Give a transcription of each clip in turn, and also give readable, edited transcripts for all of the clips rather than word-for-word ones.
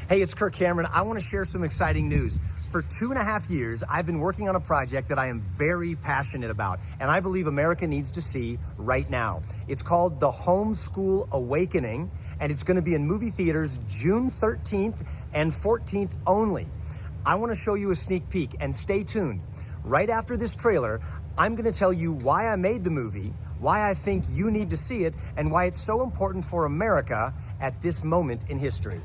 Hey, it's Kirk. I want to share some exciting news. For 2.5 years, I've been working on a project that I am very passionate about, and I believe America needs to see right now. It's called The Homeschool Awakening, and it's going to be in movie theaters June 13th and 14th only. I want to show you a sneak peek, and stay tuned. Right after this trailer, I'm going to tell you why I made the movie, why I think you need to see it, and why it's so important for America at this moment in history.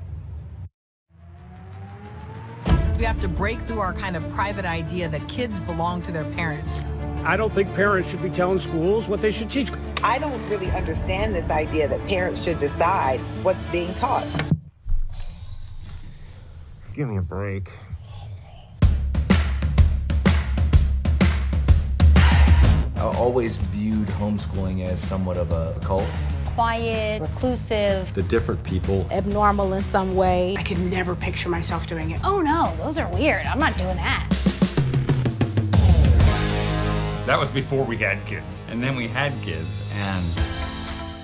We have to break through our kind of private idea that kids belong to their parents. I don't think parents should be telling schools what they should teach. I don't really understand this idea that parents should decide what's being taught. Give me a break. I always viewed homeschooling as somewhat of a cult. Quiet, reclusive. The different people. Abnormal in some way. I could never picture myself doing it. Oh no, those are weird. I'm not doing that. That was before we had kids. And then we had kids, and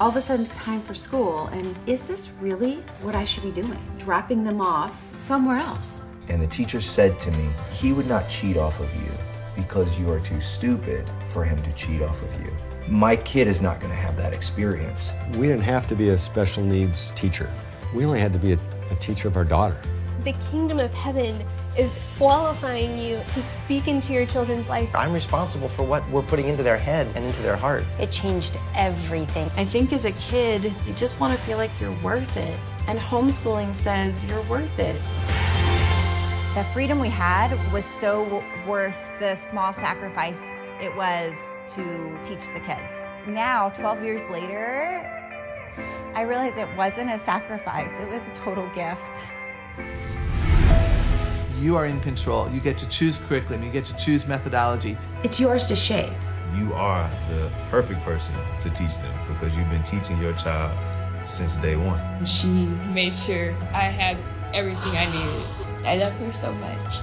All of a sudden, time for school, and is this really what I should be doing? Dropping them off somewhere else. And the teacher said to me, he would not cheat off of you because you are too stupid for him to cheat off of you. My kid is not going to have that experience. we didn't have to be a special needs teacher. We only had to be a teacher of our daughter. The kingdom of heaven is qualifying you to speak into your children's life. I'm responsible for what we're putting into their head and into their heart. It changed everything. I think as a kid, you just want to feel like you're worth it. And homeschooling says you're worth it. The freedom we had was so worth the small sacrifice it was to teach the kids. Now, 12 years later, I realize it wasn't a sacrifice, it was a total gift. You are in control. You get to choose curriculum, you get to choose methodology. It's yours to shape. You are the perfect person to teach them because you've been teaching your child since day one. She made sure I had everything I needed. I love her so much.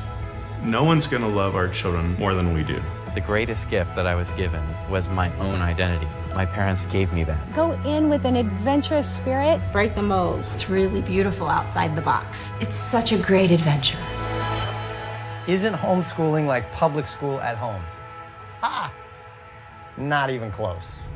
No one's gonna love our children more than we do. The greatest gift that I was given was my own identity. My parents gave me that. Go in with an adventurous spirit. Break the mold. It's really beautiful outside the box. It's such a great adventure. Isn't homeschooling like public school at home? Ah, not even close.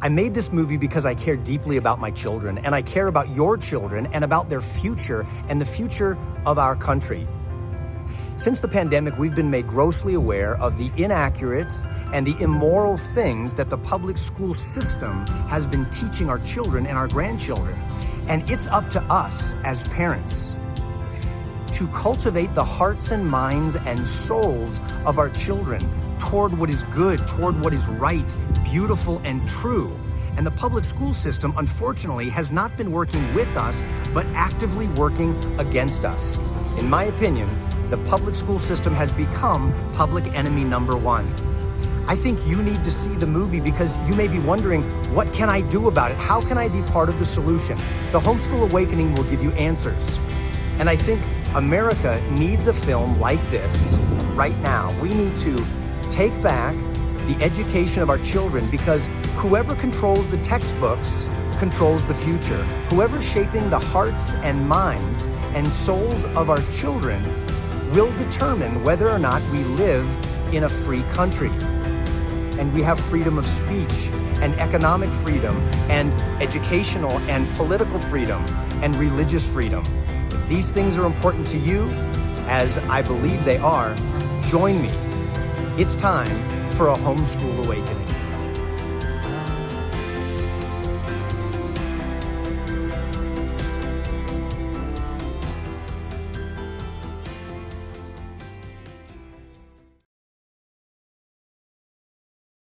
I made this movie because I care deeply about my children, and I care about your children and about their future and the future of our country. Since the pandemic, we've been made grossly aware of the inaccurate and the immoral things that the public school system has been teaching our children and our grandchildren. And it's up to us as parents to cultivate the hearts and minds and souls of our children toward what is good, toward what is right, beautiful, and true. And the public school system, unfortunately, has not been working with us, but actively working against us. In my opinion, the public school system has become public enemy number one. I think you need to see the movie because you may be wondering, what can I do about it? How can I be part of the solution? The Homeschool Awakening will give you answers. And I think America needs a film like this right now. We need to take back the education of our children because whoever controls the textbooks controls the future. Whoever's shaping the hearts and minds and souls of our children will determine whether or not we live in a free country. And we have freedom of speech and economic freedom and educational and political freedom and religious freedom. If these things are important to you, as I believe they are, join me. It's time for a homeschool awakening.